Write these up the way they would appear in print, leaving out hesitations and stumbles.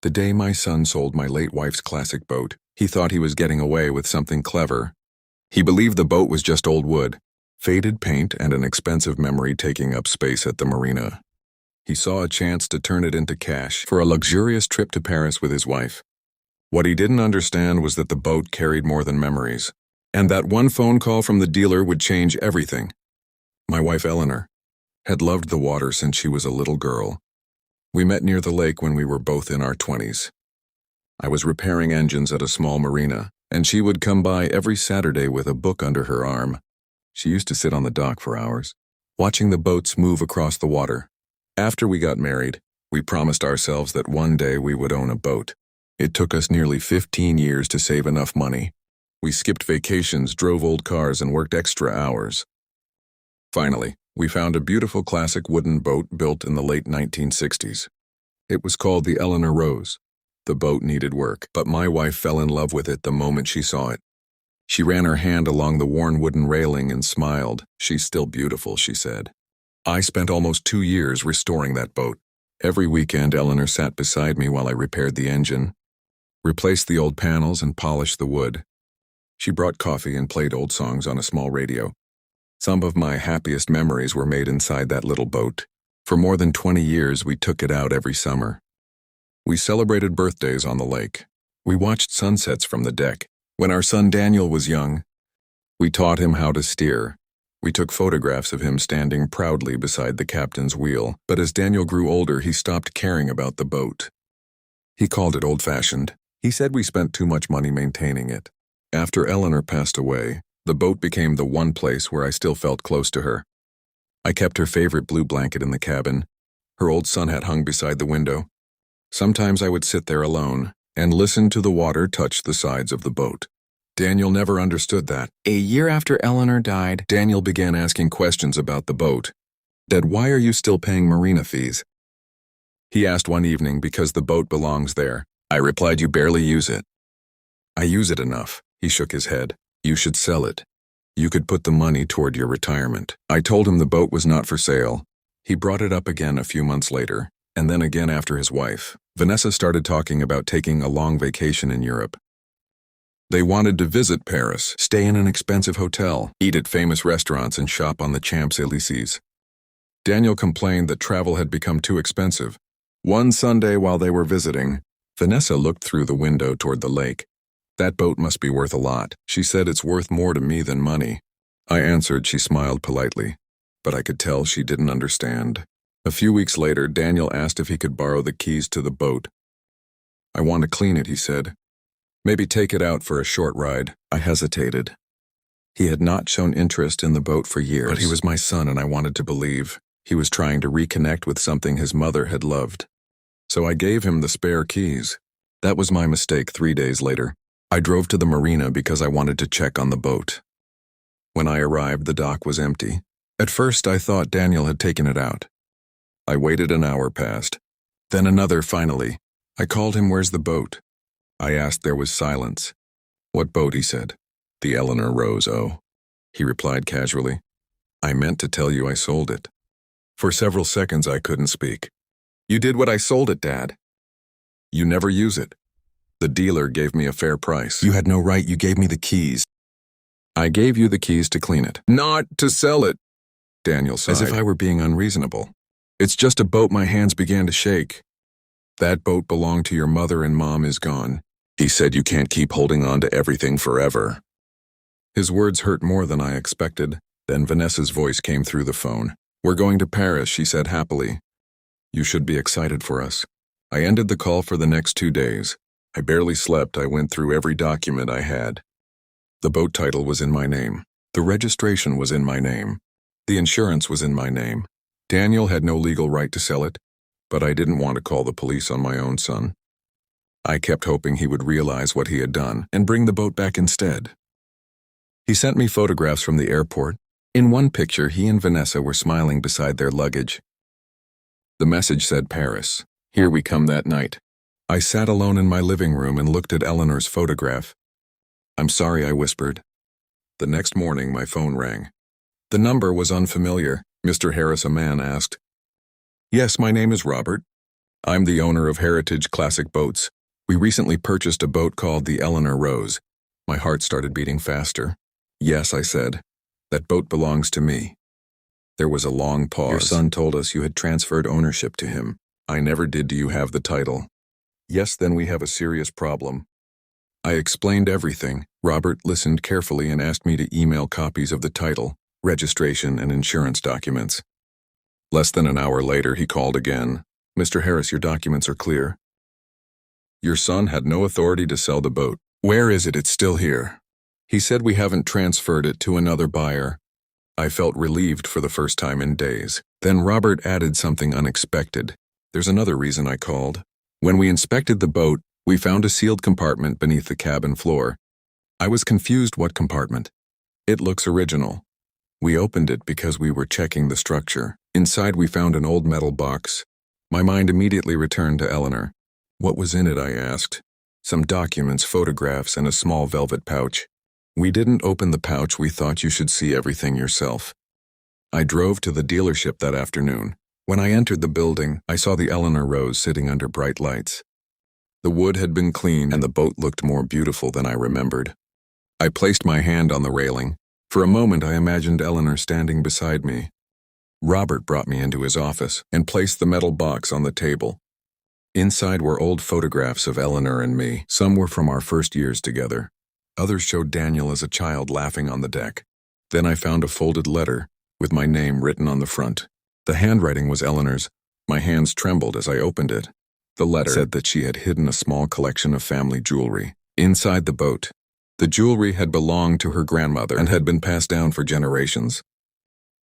The day my son sold my late wife's classic boat, he thought he was getting away with something clever. He believed the boat was just old wood, faded paint, and an expensive memory taking up space at the marina. He saw a chance to turn it into cash for a luxurious trip to Paris with his wife. What he didn't understand was that the boat carried more than memories, and that one phone call from the dealer would change everything. My wife, Eleanor, had loved the water since she was a little girl. We met near the lake when we were both in our 20s. I was repairing engines at a small marina, and she would come by every Saturday with a book under her arm. She used to sit on the dock for hours, watching the boats move across the water. After we got married, we promised ourselves that one day we would own a boat. It took us nearly 15 years to save enough money. We skipped vacations, drove old cars, and worked extra hours. Finally, we found a beautiful classic wooden boat built in the late 1960s. It was called the Eleanor Rose. The boat needed work, but my wife fell in love with it the moment she saw it. She ran her hand along the worn wooden railing and smiled. "She's still beautiful," she said. I spent almost 2 years restoring that boat. Every weekend, Eleanor sat beside me while I repaired the engine, replaced the old panels, and polished the wood. She brought coffee and played old songs on a small radio. Some of my happiest memories were made inside that little boat. For more than 20 years, we took it out every summer. We celebrated birthdays on the lake. We watched sunsets from the deck. When our son Daniel was young, we taught him how to steer. We took photographs of him standing proudly beside the captain's wheel, but as Daniel grew older, he stopped caring about the boat. He called it old-fashioned. He said we spent too much money maintaining it. After Eleanor passed away, the boat became the one place where I still felt close to her. I kept her favorite blue blanket in the cabin. Her old sun hat hung beside the window. Sometimes I would sit there alone and listen to the water touch the sides of the boat. Daniel never understood that. A year after Eleanor died, Daniel began asking questions about the boat. "Dad, why are you still paying marina fees?" He asked one evening because the boat belongs there. I replied, "You barely use it." "I use it enough." He shook his head. "You should sell it. You could put the money toward your retirement." I told him the boat was not for sale. He brought it up again a few months later, and then again after his wife, Vanessa, started talking about taking a long vacation in Europe. They wanted to visit Paris, stay in an expensive hotel, eat at famous restaurants, and shop on the Champs-Élysées. Daniel complained that travel had become too expensive. One Sunday while they were visiting, Vanessa looked through the window toward the lake. "That boat must be worth a lot." She said, "It's worth more to me than money." I answered. She smiled politely, but I could tell she didn't understand. A few weeks later, Daniel asked if he could borrow the keys to the boat. "I want to clean it," he said. "Maybe take it out for a short ride." I hesitated. He had not shown interest in the boat for years, but he was my son, and I wanted to believe he was trying to reconnect with something his mother had loved. So I gave him the spare keys. That was my mistake. 3 days later, I drove to the marina because I wanted to check on the boat. When I arrived, the dock was empty. At first, I thought Daniel had taken it out. I waited. An hour passed. Then another. Finally, I called him. "Where's the boat?" I asked. There was silence. "What boat?" he said. "The Eleanor Rose." "Oh," he replied casually. "I meant to tell you I sold it." For several seconds, I couldn't speak. "You did what I sold it, Dad." "You never use it. The dealer gave me a fair price." "You had no right. You gave me the keys." "I gave you the keys to clean it, not to sell it," Daniel sighed. As if I were being unreasonable. "It's just a boat." My hands began to shake. "That boat belonged to your mother, and Mom is gone." He said, "You can't keep holding on to everything forever." His words hurt more than I expected. Then Vanessa's voice came through the phone. "We're going to Paris," she said happily. "You should be excited for us." I ended the call. For the next 2 days, I barely slept. I went through every document I had. The boat title was in my name. The registration was in my name. The insurance was in my name. Daniel had no legal right to sell it, but I didn't want to call the police on my own son. I kept hoping he would realize what he had done and bring the boat back instead. He sent me photographs from the airport. In one picture, he and Vanessa were smiling beside their luggage. The message said, "Paris. Here we come that night." I sat alone in my living room and looked at Eleanor's photograph. "I'm sorry," I whispered. The next morning, my phone rang. The number was unfamiliar. "Mr. Harris," a man asked. "Yes, my name is Robert." I'm the owner of Heritage Classic Boats. We recently purchased a boat called the Eleanor Rose. My heart started beating faster. Yes, I said. That boat belongs to me. There was a long pause. Your son told us you had transferred ownership to him. I never did. Do you have the title? Yes, then we have a serious problem. I explained everything. Robert listened carefully and asked me to email copies of the title, registration, and insurance documents. Less than an hour later, he called again. Mr. Harris, your documents are clear. Your son had no authority to sell the boat. Where is it? It's still here. He said we haven't transferred it to another buyer. I felt relieved for the first time in days. Then Robert added something unexpected. There's another reason I called. When we inspected the boat, we found a sealed compartment beneath the cabin floor. I was confused. What compartment? It looks original. We opened it because we were checking the structure. Inside we found an old metal box. My mind immediately returned to Eleanor. What was in it? I asked. Some documents, photographs, and a small velvet pouch. We didn't open the pouch. We thought you should see everything yourself. I drove to the dealership that afternoon. When I entered the building, I saw the Eleanor Rose sitting under bright lights. The wood had been cleaned and the boat looked more beautiful than I remembered. I placed my hand on the railing. For a moment I imagined Eleanor standing beside me. Robert brought me into his office and placed the metal box on the table. Inside were old photographs of Eleanor and me. Some were from our first years together. Others showed Daniel as a child laughing on the deck. Then I found a folded letter with my name written on the front. The handwriting was Eleanor's. My hands trembled as I opened it. The letter said that she had hidden a small collection of family jewelry inside the boat. The jewelry had belonged to her grandmother and had been passed down for generations.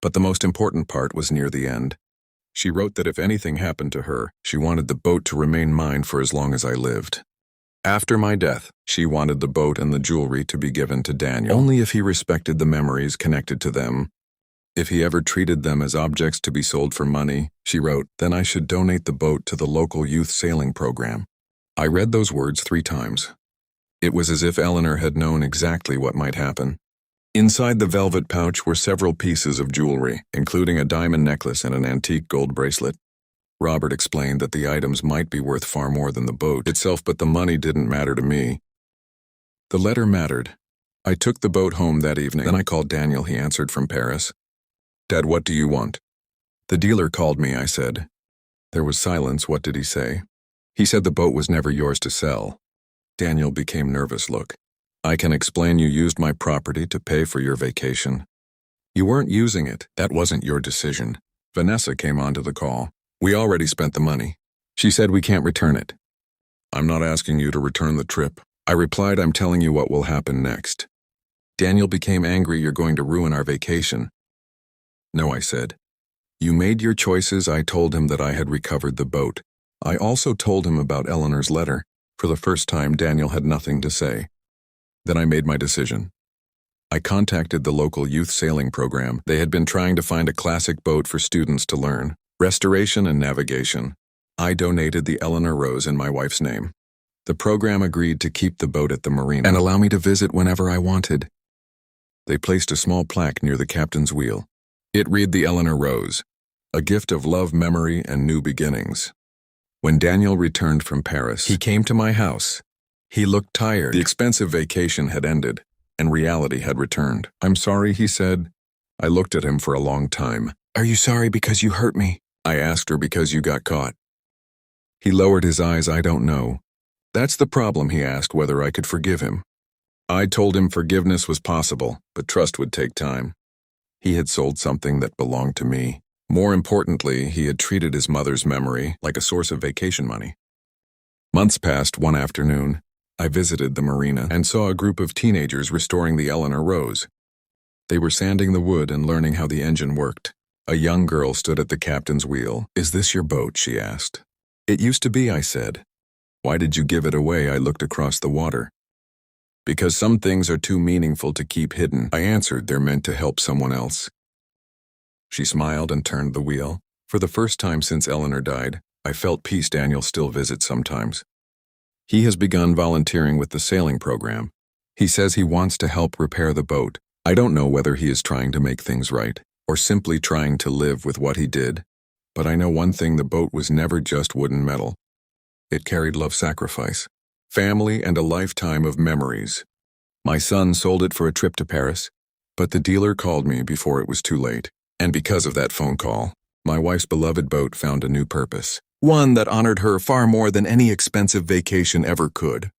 But the most important part was near the end. She wrote that if anything happened to her, she wanted the boat to remain mine for as long as I lived. After my death, she wanted the boat and the jewelry to be given to Daniel, only if he respected the memories connected to them. If he ever treated them as objects to be sold for money, she wrote, then I should donate the boat to the local youth sailing program. I read those words 3 times. It was as if Eleanor had known exactly what might happen. Inside the velvet pouch were several pieces of jewelry, including a diamond necklace and an antique gold bracelet. Robert explained that the items might be worth far more than the boat itself, but the money didn't matter to me. The letter mattered. I took the boat home that evening. Then I called Daniel. He answered from Paris. Dad, what do you want? The dealer called me, I said. There was silence. What did he say? He said the boat was never yours to sell. Daniel became nervous. Look, I can explain. You used my property to pay for your vacation. You weren't using it. That wasn't your decision. Vanessa came onto the call. We already spent the money. She said we can't return it. I'm not asking you to return the trip. I replied, I'm telling you what will happen next. Daniel became angry. You're going to ruin our vacation. No, I said. You made your choices. I told him that I had recovered the boat. I also told him about Eleanor's letter. For the first time, Daniel had nothing to say. Then I made my decision. I contacted the local youth sailing program. They had been trying to find a classic boat for students to learn restoration and navigation. I donated the Eleanor Rose in my wife's name. The program agreed to keep the boat at the marina and allow me to visit whenever I wanted. They placed a small plaque near the captain's wheel. It read, the Eleanor Rose, a gift of love, memory, and new beginnings. When Daniel returned from Paris, he came to my house. He looked tired. The expensive vacation had ended, and reality had returned. I'm sorry, he said. I looked at him for a long time. Are you sorry because you hurt me? I asked her. Because you got caught. He lowered his eyes. I don't know. That's the problem. He asked whether I could forgive him. I told him forgiveness was possible, but trust would take time. He had sold something that belonged to me. More importantly, he had treated his mother's memory like a source of vacation money. Months passed. One afternoon, I visited the marina and saw a group of teenagers restoring the Eleanor Rose. They were sanding the wood and learning how the engine worked. A young girl stood at the captain's wheel. Is this your boat? She asked. It used to be, I said. Why did you give it away? I looked across the water. Because some things are too meaningful to keep hidden, I answered. They're meant to help someone else. She smiled and turned the wheel. For the first time since Eleanor died, I felt peace. Daniel still visits sometimes. He has begun volunteering with the sailing program. He says he wants to help repair the boat. I don't know whether he is trying to make things right, or simply trying to live with what he did. But I know one thing, the boat was never just wood and metal. It carried love, sacrifice, family, and a lifetime of memories. My son sold it for a trip to Paris, but the dealer called me before it was too late. And because of that phone call, my wife's beloved boat found a new purpose. One that honored her far more than any expensive vacation ever could.